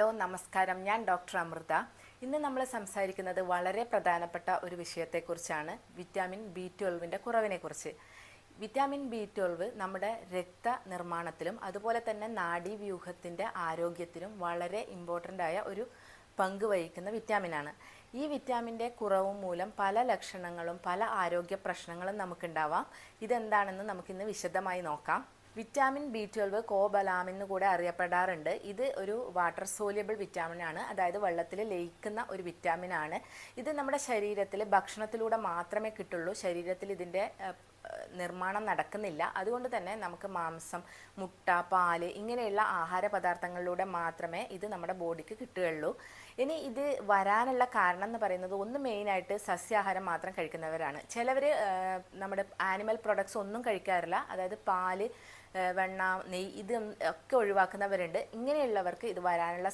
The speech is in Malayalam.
ഹലോ നമസ്കാരം, ഞാൻ ഡോക്ടർ അമൃത. ഇന്ന് നമ്മൾ സംസാരിക്കുന്നത് വളരെ പ്രധാനപ്പെട്ട ഒരു വിഷയത്തെക്കുറിച്ചാണ്, വിറ്റാമിൻ B12 കുറവിനെക്കുറിച്ച്. വിറ്റാമിൻ B12 നമ്മുടെ രക്തനിർമ്മാണത്തിലും അതുപോലെ തന്നെ നാഡീവ്യൂഹത്തിൻ്റെ ആരോഗ്യത്തിലും വളരെ ഇമ്പോർട്ടൻ്റ് ആയ ഒരു പങ്ക് വഹിക്കുന്ന വിറ്റാമിനാണ്. ഈ വിറ്റാമിൻ്റെ കുറവ് മൂലം പല ലക്ഷണങ്ങളും പല ആരോഗ്യ പ്രശ്നങ്ങളും നമുക്കുണ്ടാവാം. ഇതെന്താണെന്ന് നമുക്കിന്ന് വിശദമായി നോക്കാം. വിറ്റാമിൻ B12 കോബലാം എന്ന് കൂടെ അറിയപ്പെടാറുണ്ട്. ഇത് ഒരു വാട്ടർ സോല്യബിൾ വിറ്റാമിൻ ആണ്, അതായത് വെള്ളത്തിൽ ലയിക്കുന്ന ഒരു വിറ്റാമിൻ ആണ്. ഇത് നമ്മുടെ ശരീരത്തിൽ ഭക്ഷണത്തിലൂടെ മാത്രമേ കിട്ടുള്ളൂ. ശരീരത്തിൽ ഇതിൻ്റെ നിർമ്മാണം നടക്കുന്നില്ല. അതുകൊണ്ട് തന്നെ നമുക്ക് മാംസം, മുട്ട, പാല് ഇങ്ങനെയുള്ള ആഹാര പദാർത്ഥങ്ങളിലൂടെ മാത്രമേ ഇത് നമ്മുടെ ബോഡിക്ക് കിട്ടുകയുള്ളൂ. ഇനി ഇത് വരാനുള്ള കാരണം എന്ന് പറയുന്നത് ഒന്ന് മെയിനായിട്ട് സസ്യാഹാരം മാത്രം കഴിക്കുന്നവരാണ്. ചിലവർ നമ്മുടെ ആനിമൽ പ്രൊഡക്ട്സ് ഒന്നും കഴിക്കാറില്ല, അതായത് പാല്, വെണ്ണ, നെയ്യ് ഇത് ഒക്കെ ഒഴിവാക്കുന്നവരുണ്ട്. ഇങ്ങനെയുള്ളവർക്ക് ഇത് വരാനുള്ള